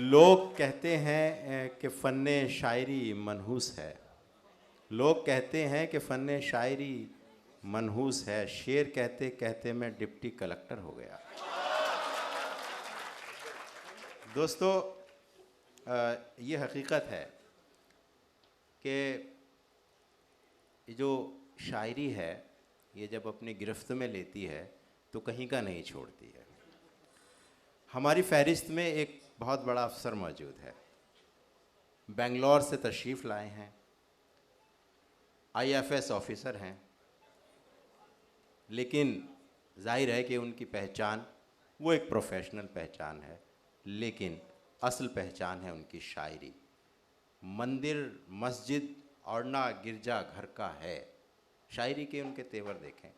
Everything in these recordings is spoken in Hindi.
लोग कहते हैं कि फ़न्ने शायरी मनहूस है। लोग कहते हैं कि फ़न्ने शायरी मनहूस है। शेर कहते कहते मैं डिप्टी कलेक्टर हो गया। दोस्तों, ये हकीकत है कि जो शायरी है ये जब अपनी गिरफ्त में लेती है तो कहीं का नहीं छोड़ती है। हमारी फहरिस्त में एक बहुत बड़ा अफसर मौजूद है, बेंगलोर से तशरीफ़ लाए हैं, IFS ऑफ़िसर हैं, लेकिन जाहिर है कि उनकी पहचान वो एक प्रोफेशनल पहचान है, लेकिन असल पहचान है उनकी शायरी। मंदिर मस्जिद और ना गिरजा घर का है। शायरी के उनके तेवर देखें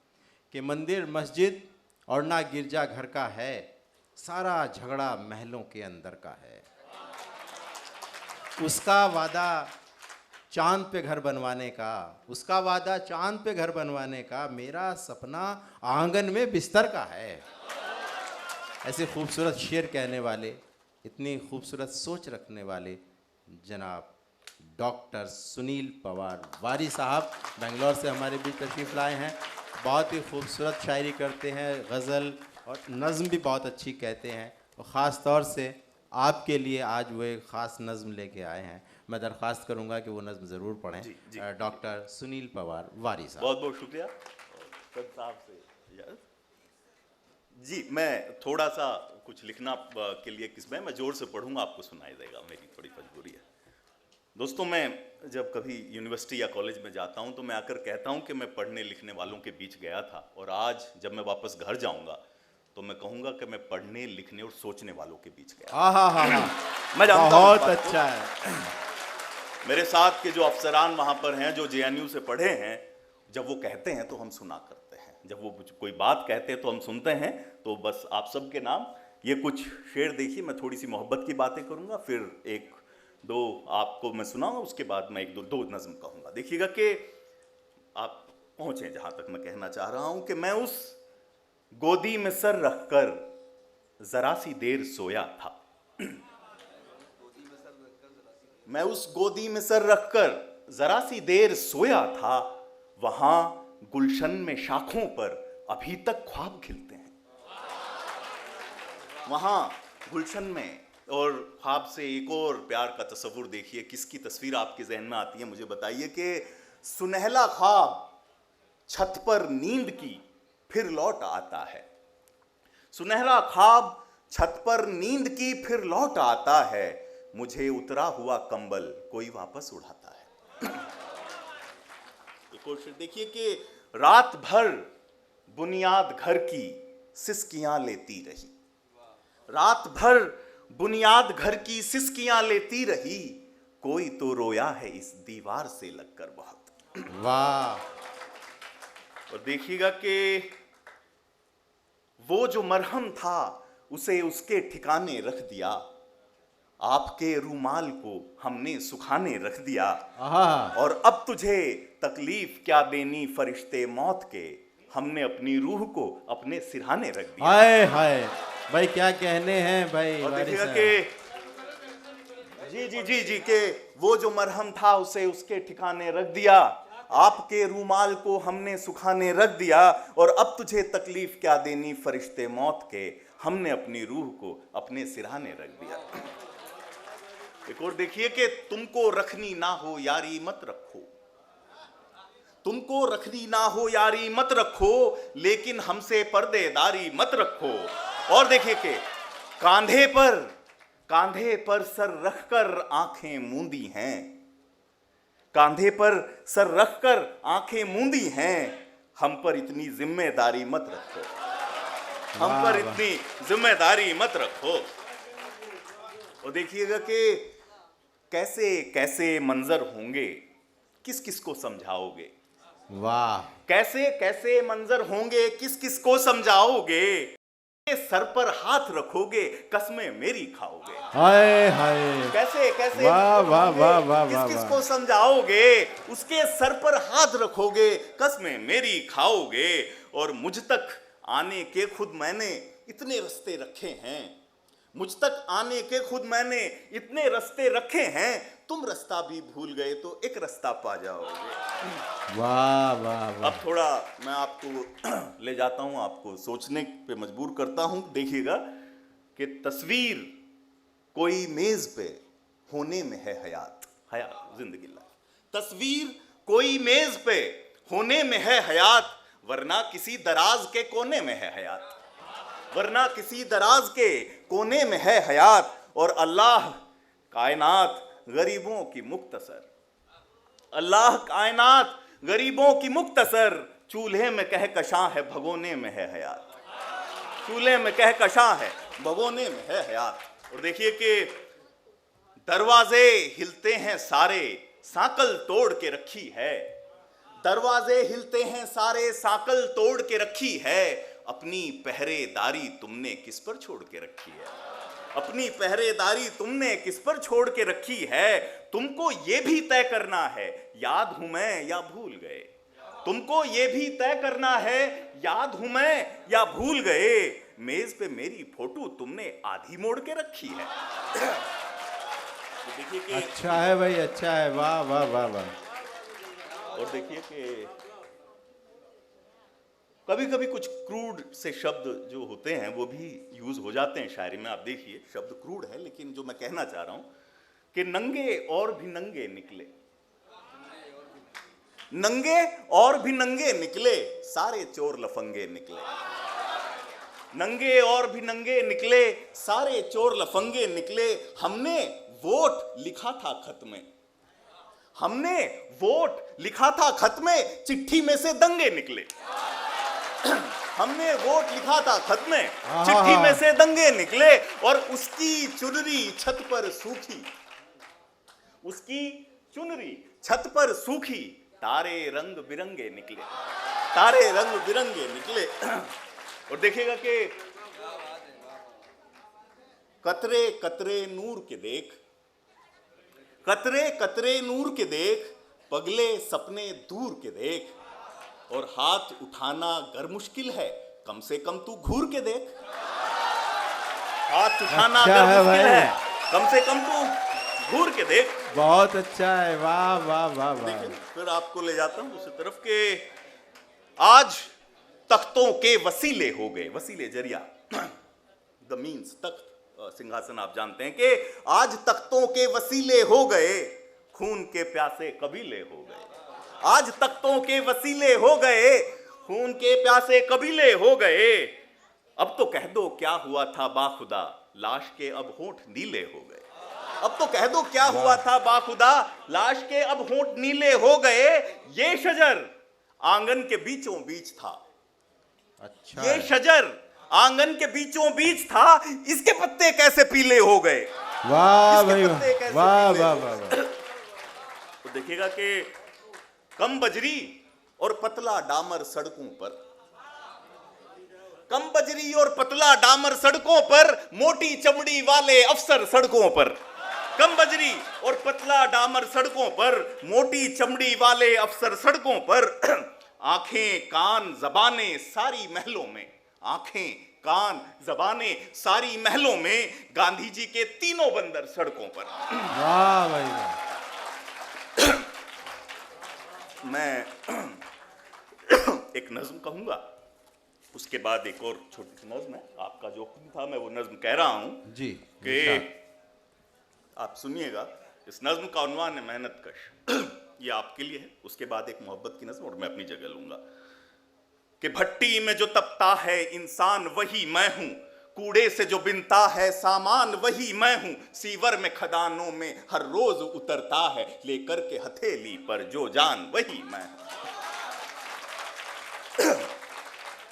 कि मंदिर मस्जिद और ना गिरजा घर का है, सारा झगड़ा महलों के अंदर का है। उसका वादा चांद पे घर बनवाने का, उसका वादा चांद पे घर बनवाने का, मेरा सपना आंगन में बिस्तर का है। ऐसे खूबसूरत शेर कहने वाले, इतनी खूबसूरत सोच रखने वाले जनाब डॉक्टर सुनील पवार वारी साहब बेंगलोर से हमारे बीच तशरीफ़ लाए हैं। बहुत ही खूबसूरत शायरी करते हैं, गज़ल और नज़्म भी बहुत अच्छी कहते हैं, और ख़ास तौर से आपके लिए आज वो एक ख़ास नज़्म लेके आए हैं। मैं दरख्वास्त करूंगा कि वो नज़्म ज़रूर पढ़ें। डॉक्टर सुनील पवार वारी साहब। बहुत बहुत शुक्रिया साहब से। जी, मैं थोड़ा सा कुछ लिखना के लिए किस्में मैं ज़ोर से पढ़ूंगा, आपको सुनाई देगा, मेरी थोड़ी मजबूरी है। दोस्तों, मैं जब कभी यूनिवर्सिटी या कॉलेज में जाता हूं तो मैं आकर कहता हूं कि मैं पढ़ने लिखने वालों के बीच गया था, और आज जब मैं वापस घर जाऊंगा तो मैं कहूंगा कि मैं पढ़ने लिखने और सोचने वालों के बीच गया। मैं जानता हूं, बहुत अच्छा है। मेरे साथ के जो अफसरान वहां पर हैं, जो JNU से पढ़े हैं, जब वो कहते हैं तो हम सुना करते हैं, जब वो कोई बात कहते हैं तो हम सुनते हैं। तो बस आप सबके नाम ये कुछ शेर देखिए, मैं थोड़ी सी मोहब्बत की बातें करूंगा, फिर एक दो आपको मैं सुनाऊंगा, उसके बाद मैं एक दो नज़्म कहूंगा। देखिएगा कि आप पहुंचे जहां तक मैं कहना चाह रहा हूं कि मैं उस गोदी में सर रखकर जरा सी देर सोया था। मैं उस गोदी में सर रखकर जरा सी देर सोया था, वहां गुलशन में शाखों पर अभी तक ख्वाब खिलते हैं। वहां गुलशन में, और ख्वाब से एक और प्यार का तस्वुर देखिए, किसकी तस्वीर आपके जहन में आती है मुझे बताइए कि सुनहला ख्वाब छत पर नींद की फिर लौट आता है। सुनहरा ख्वाब छत पर नींद की फिर लौट आता है, मुझे उतरा हुआ कंबल कोई वापस उड़ाता है। एक और शेर देखिए कि रात भर बुनियाद घर की सिसकियां लेती रही। रात भर बुनियाद घर की सिसकियां लेती रही, कोई तो रोया है इस दीवार से लगकर बहुत। वाह। और देखिएगा कि वो जो मरहम था उसे उसके ठिकाने रख दिया, आपके रूमाल को हमने सुखाने रख दिया, और अब तुझे तकलीफ क्या देनी फरिश्ते मौत के, हमने अपनी रूह को अपने सिरहाने रख दिया। हाय हाय भाई, क्या कहने हैं भाई। और देखिएगा कि जी के वो जो मरहम था उसे उसके ठिकाने रख दिया, आपके रूमाल को हमने सुखाने रख दिया, और अब तुझे तकलीफ क्या देनी फरिश्ते मौत के, हमने अपनी रूह को अपने सिरहाने रख दिया। एक और देखिए कि तुमको रखनी ना हो यारी मत रखो, तुमको रखनी ना हो यारी मत रखो, लेकिन हमसे पर्देदारी मत रखो। और देखिए कि कांधे पर सर रखकर आंखें मूंदी हैं, कांधे पर सर रखकर आंखें मूंदी हैं, हम पर इतनी जिम्मेदारी मत रखो, हम पर इतनी जिम्मेदारी मत रखो। और देखिएगा कि कैसे कैसे मंजर होंगे, किस किस को समझाओगे। वाह। कैसे कैसे मंजर होंगे, किस किस को समझाओगे, सर पर हाथ रखोगे कसमें मेरी खाओगे। हाय हाय, कैसे कैसे वाह वाह वाह वाह, किस किस को समझाओगे, उसके सर पर हाथ रखोगे कसमें मेरी खाओगे। और मुझ तक आने के खुद मैंने इतने रास्ते रखे हैं, मुझ तक आने के खुद मैंने इतने रास्ते रखे हैं, तुम रास्ता भी भूल गए तो एक रास्ता पा जाओगे। वाह वाह वाह। अब थोड़ा मैं आपको ले जाता हूं, आपको सोचने पे मजबूर करता हूं। देखिएगा कि तस्वीर कोई मेज पे होने में है हयात, हयात जिंदगी लाइफ। तस्वीर कोई मेज पे होने में है हयात, वरना किसी दराज के कोने में है हयात, वरना किसी दराज के कोने में है हयात। और अल्लाह कायनात गरीबों की मुख्तसर, अल्लाह कायनात गरीबों की मुख्तसर, चूल्हे में कहकशां है भगोने में है हयात, चूल्हे में कहकशां है भगोने में है हयात। और देखिए कि दरवाजे हिलते हैं सारे, साकल तोड़ के रखी है, दरवाजे हिलते हैं सारे, साकल तोड़ के रखी है। अपनी पहरेदारी तुमने किस पर छोड़ के रखी है, अपनी पहरेदारी तुमने किस पर छोड़ के रखी है। तुमको ये भी तय करना है याद हूं मैं या भूल गए, तुमको ये भी तय करना है याद हूं मैं या भूल गए। मेज पे मेरी फोटो तुमने आधी मोड़ के रखी है। तो देखिए कि अच्छा है भाई, अच्छा है, वाह वाह वाह वाह। और देखिए कि कभी कभी कुछ क्रूड से शब्द जो होते हैं वो भी यूज हो जाते हैं शायरी में। आप देखिए शब्द क्रूड है, लेकिन जो मैं कहना चाह रहा हूं कि नंगे और भी नंगे निकले, नंगे और भी नंगे निकले, सारे चोर लफंगे निकले, नंगे और भी नंगे निकले, सारे चोर लफंगे निकले। हमने वोट लिखा था खत में, हमने वोट लिखा था खत में, चिट्ठी में से दंगे निकले। हमने वोट लिखा था खत में, चिट्ठी में से दंगे निकले। और उसकी चुनरी छत पर सूखी, उसकी चुनरी छत पर सूखी, तारे रंग बिरंगे निकले, तारे रंग बिरंगे निकले। और देखिएगा कि कतरे कतरे नूर के देख, कतरे कतरे नूर के देख, पगले सपने दूर के देख। और हाथ उठाना गर मुश्किल है, कम से कम तू घूर के देख, हाथ उठाना अच्छा गर है मुश्किल भाई। है, कम से कम तू घूर के देख। बहुत अच्छा है, वाह वाह वाह वाह। देखिए फिर आपको ले जाता हूं दूसरी तरफ के आज तख्तों के वसीले हो गए, वसीले जरिया द मीन्स तख्त सिंहासन आप जानते हैं कि आज तख्तों के वसीले हो गए, खून के प्यासे कबीले हो गए, आज तख्तों के वसीले हो गए, खून के प्यासे कबीले हो गए। अब तो कह दो क्या हुआ था बाखुदा, लाश के अब होंठ नीले हो गए, अब तो कह दो क्या हुआ था बाखुदा, लाश के अब होंठ नीले हो गए। ये शजर आंगन के बीचों बीच था, अच्छा ये है। शजर आंगन के बीचों बीच था, इसके पत्ते कैसे पीले हो गए, वाह इसके भाई पत्ते कैसे वाह पीले वाह हो वाह गए। वाह। तो देखिएगा कि कम बजरी और पतला डामर सड़कों पर, कम बजरी और पतला डामर सड़कों पर, मोटी चमड़ी वाले अफसर सड़कों पर, कम बजरी और पतला डामर सड़कों पर, मोटी चमड़ी वाले अफसर सड़कों पर। आंखें कान जबानें सारी महलों में, आंखें कान जबानें सारी महलों में, गांधी जी के तीनों बंदर सड़कों पर। वाह भाई वाह। मैं एक नज्म कहूंगा, उसके बाद एक और छोटी सी नज्म है। आपका जो हुक्म था मैं वो नज्म कह रहा हूं जी कि आप सुनिएगा। इस नज्म का उन्वान है मेहनत कश। ये आपके लिए है। उसके बाद एक मोहब्बत की नज्म और मैं अपनी जगह लूंगा कि भट्टी में जो तपता है इंसान वही मैं हूं, कूड़े से जो बिनता है सामान वही मैं हूं, सीवर में खदानों में हर रोज उतरता है, लेकर के हथेली पर जो जान वही मैं हूं।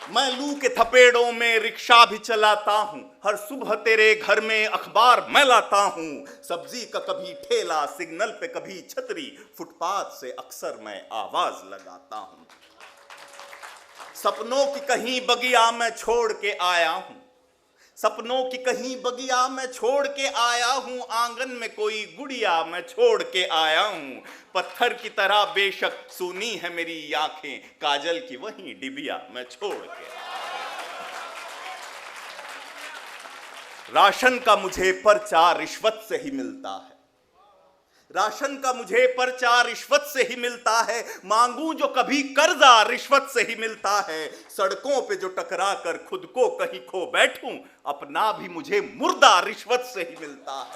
मैं लू के थपेड़ों में रिक्शा भी चलाता हूं, हर सुबह तेरे घर में अखबार मैं लाता हूं, सब्जी का कभी ठेला, सिग्नल पे कभी छतरी, फुटपाथ से अक्सर मैं आवाज लगाता हूं। सपनों की कहीं बगिया मैं छोड़ के आया हूं, सपनों की कहीं बगिया मैं छोड़ के आया हूं, आंगन में कोई गुड़िया मैं छोड़ के आया हूं, पत्थर की तरह बेशक सूनी है मेरी आंखें, काजल की वही डिबिया मैं छोड़ के। राशन का मुझे पर्चा रिश्वत से ही मिलता है, राशन का मुझे पर्चा रिश्वत से ही मिलता है, मांगूं जो कभी कर्जा रिश्वत से ही मिलता है, सड़कों पे जो टकरा कर खुद को कहीं खो बैठूं, अपना भी मुझे मुर्दा रिश्वत से ही मिलता है।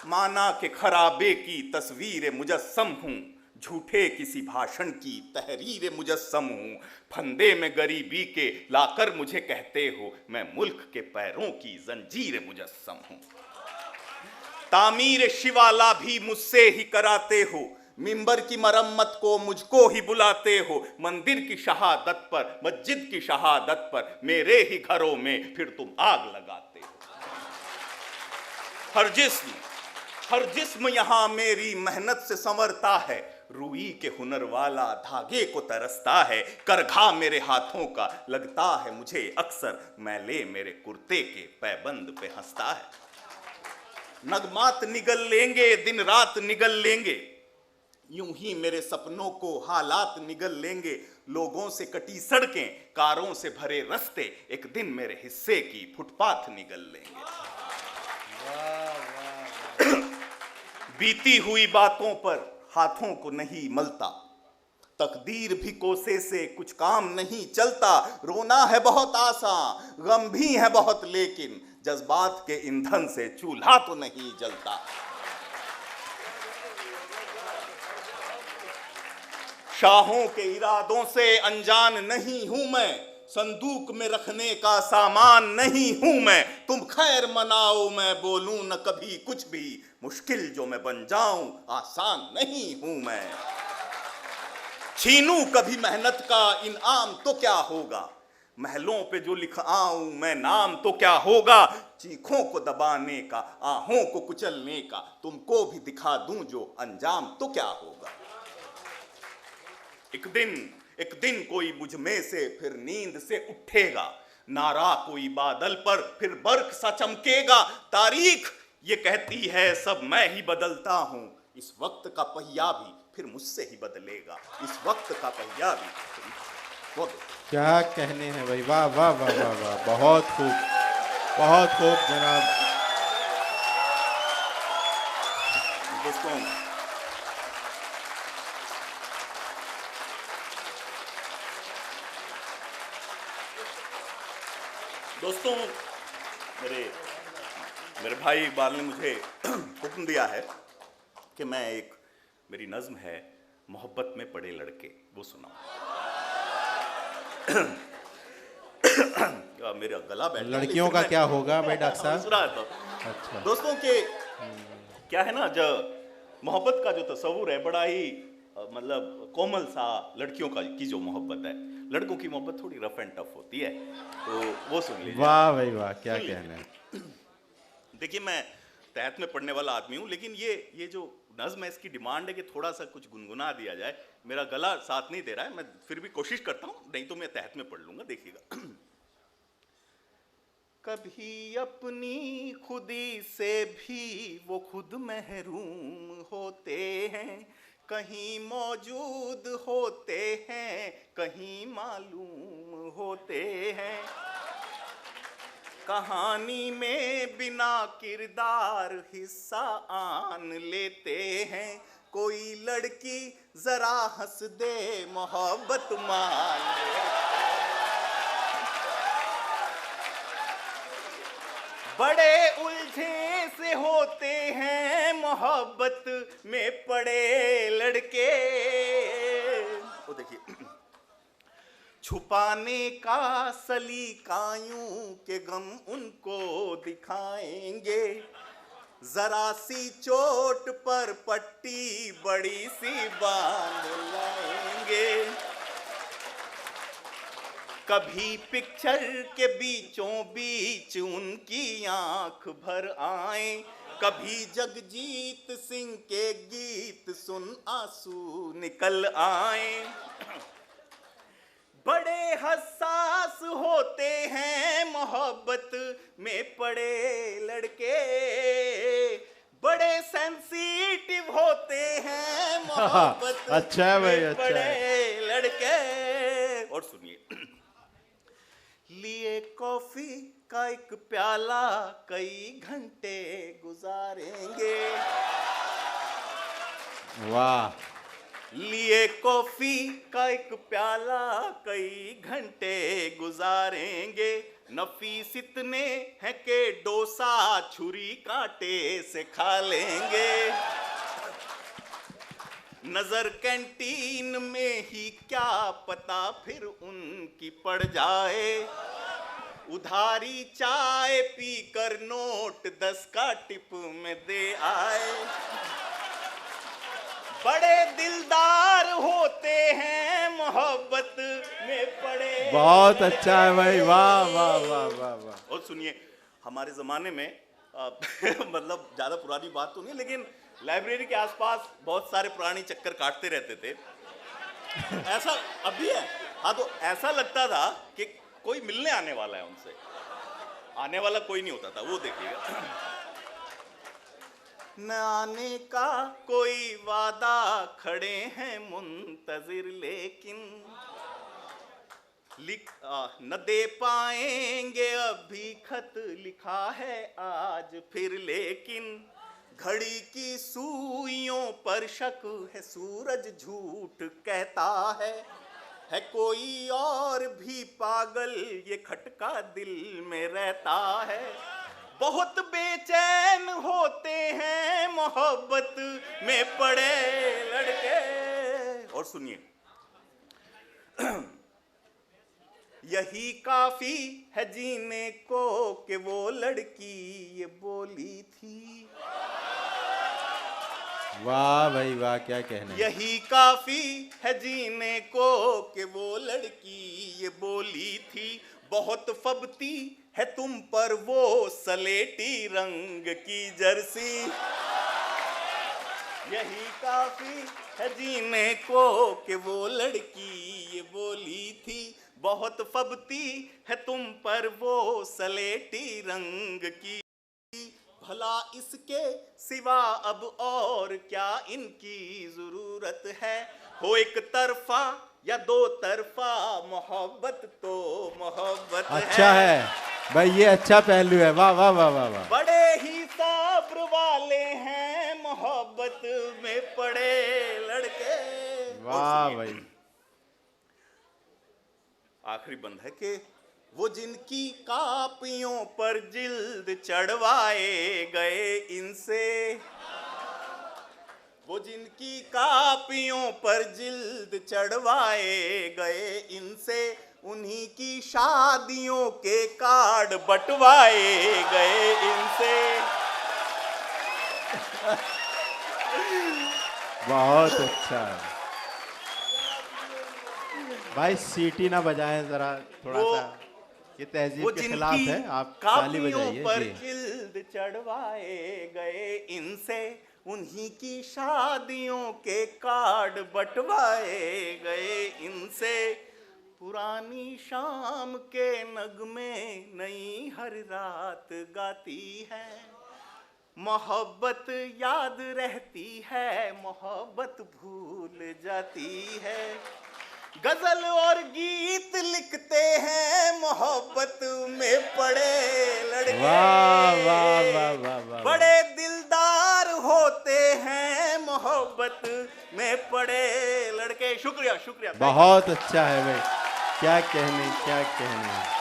माना के खराबे की तस्वीर मुजस्सम हूं, झूठे किसी भाषण की तहरीर मुजस्सम हूं, फंदे में गरीबी के लाकर मुझे कहते हो, मैं मुल्क के पैरों की जंजीर मुजस्सम हूं। तामीर शिवाला भी मुझसे ही कराते हो, मिंबर की मरम्मत को मुझको ही बुलाते हो, मंदिर की शहादत पर मस्जिद की शहादत पर मेरे ही घरों में फिर तुम आग लगाते हो। हर जिस्म यहां मेरी मेहनत से संवरता है, रुई के हुनर वाला धागे को तरसता है, करघा मेरे हाथों का लगता है मुझे अक्सर, मैले मेरे कुर्ते के पैबंद पे हंसता है। नगमात निगल लेंगे दिन रात निगल लेंगे, यूं ही मेरे सपनों को हालात निगल लेंगे, लोगों से कटी सड़कें कारों से भरे रास्ते एक दिन मेरे हिस्से की फुटपाथ निगल लेंगे। बीती हुई बातों पर हाथों को नहीं मलता, तकदीर भी कोसे से कुछ काम नहीं चलता, रोना है बहुत आसान गम भी है बहुत, लेकिन जज्बात के ईंधन से चूल्हा तो नहीं जलता। शाहों के इरादों से अनजान नहीं हूं मैं, संदूक में रखने का सामान नहीं हूं मैं, तुम खैर मनाओ मैं बोलूं न कभी कुछ भी, मुश्किल जो मैं बन जाऊं आसान नहीं हूं मैं। छीनूं कभी मेहनत का इनाम तो क्या होगा, महलों पे जो लिख आऊं मैं नाम तो क्या होगा, चीखों को दबाने का आहों को कुचलने का तुमको भी दिखा दूं जो अंजाम तो क्या होगा। एक दिन कोई मुझ में से फिर नींद से उठेगा, नारा कोई बादल पर फिर बर्क सा चमकेगा, तारीख ये कहती है सब मैं ही बदलता हूं, इस वक्त का पहिया भी फिर मुझसे ही बदलेगा, इस वक्त का पहिया भी क्या कहने हैं भाई, वाह वाह वाह वाह वाह, बहुत खूब जनाब। दोस्तों मेरे भाई इकबाल ने मुझे हुक्म दिया है कि मैं मेरी नज्म है मोहब्बत में पड़े लड़के वो सुनाऊं। मेरा गला बैठ गया। लड़कियों का क्या होगा भाई डॉक्टर साहब? सुना तो अच्छा दोस्तों के क्या है ना, जो मोहब्बत का जो तस्वुर है बड़ा ही मतलब कोमल सा, लड़कियों की जो मोहब्बत है, लड़कों की मोहब्बत थोड़ी रफ एंड टफ होती है, तो वो सुन लीजिए। वाह भाई वाह, क्या कहना है। देखिए मैं तहत में पढ़ने वाला आदमी हूँ, लेकिन ये जो नज्म है इसकी डिमांड है कि थोड़ा सा कुछ गुनगुना दिया जाए। मेरा गला साथ नहीं दे रहा है, मैं फिर भी कोशिश करता हूँ, नहीं तो मैं तहत में पढ़ लूंगा, देखिएगा। कभी अपनी खुदी से भी वो खुद महरूम होते हैं, कहीं मौजूद होते हैं कहीं मालूम होते हैं, कहानी में बिना किरदार हिस्सा आन लेते हैं, कोई लड़की जरा हंस दे मोहब्बत मान ले, बड़े उलझे से होते हैं मोहब्बत में पड़े लड़के। वो देखिए, छुपाने का सलीकायूं के गम उनको दिखाएंगे, जरा सी चोट पर पट्टी बड़ी सी बांध लाएंगे, कभी पिक्चर के बीचों बीच उनकी आंख भर आए, कभी जगजीत सिंह के गीत सुन आंसू निकल आए, बड़े हसास होते हैं मोहब्बत में पड़े लड़के, बड़े सेंसिटिव होते हैं मोहब्बत अच्छा भाई, में अच्छा पड़े लड़के। और सुनिए, लिए कॉफी का एक प्याला कई घंटे गुजारेंगे। वाह, लिए कॉफी का एक प्याला कई घंटे गुजारेंगे। नफीस इतने हैं कि डोसा छुरी कांटे से खा लेंगे। नजर कैंटीन में ही क्या पता फिर उनकी पड़ जाए। उधारी चाय पीकर नोट 10 का टिप में दे आए। बड़े दिलदार होते हैं मोहब्बत में पड़े। बहुत अच्छा है भाई, वाह वाह वाह वाह वाह। और सुनिए, हमारे जमाने में मतलब ज्यादा पुरानी बात तो नहीं, लेकिन लाइब्रेरी के आसपास बहुत सारे पुरानी चक्कर काटते रहते थे। ऐसा अभी है, हाँ, तो ऐसा लगता था कि कोई मिलने आने वाला है उनसे। आने वाला कोई नहीं होता था, वो देखिएगा। न आने का कोई वादा, खड़े हैं मुंतजिर, लेकिन न दे पाएंगे अभी खत, लिखा है आज फिर लेकिन। घड़ी की सुइयों पर शक है, सूरज झूठ कहता है कोई और भी पागल, ये खटका दिल में रहता है। बहुत बेचैन होते हैं मोहब्बत में पड़े लड़के। और सुनिए, यही काफी है जीने को कि वो लड़की ये बोली थी। वाह भाई वाह, क्या कहने। यही काफी है जीने को कि वो लड़की ये बोली थी। बहुत फबती है तुम पर वो सलेटी रंग की जर्सी। यही काफी है जीने को कि वो लड़की ये बोली थी। बहुत फबती है तुम पर वो सलेटी रंग की। भला इसके सिवा अब और क्या इनकी जरूरत है। हो एक तरफा या दो तरफा, मोहब्बत तो मोहब्बत अच्छा है भाई, ये अच्छा पहलू है, वाह वाह वाह वाह वाह। बड़े ही सब्र वाले हैं मोहब्बत में पड़े लड़के। वाह भाई। आखिरी बंद है कि वो जिनकी कापियों पर जिल्द चढ़वाए गए इनसे। वो जिनकी कापियों पर जिल्द चढ़वाए गए इनसे, उन्हीं की शादियों के कार्ड बंटवाए गए इनसे। बहुत अच्छा है भाई, सीटी ना बजाएं जरा, थोड़ा सा ये तहजीब के खिलाफ है, आप ताली बजाइए पर जी। जिल्द चढ़वाए गए इनसे, उन्हीं की शादियों के कार्ड बंटवाए गए इनसे। पुरानी शाम के नगमे नई हर रात गाती है। मोहब्बत याद रहती है, मोहब्बत भूल जाती है। गजल और गीत लिखते हैं मोहब्बत में पड़े लड़के। वाह वाह वाह वाह वाह। बड़े दिलदार होते हैं मोहब्बत में पड़े लड़के। शुक्रिया शुक्रिया। बहुत अच्छा है भाई, क्या कहने क्या कहने।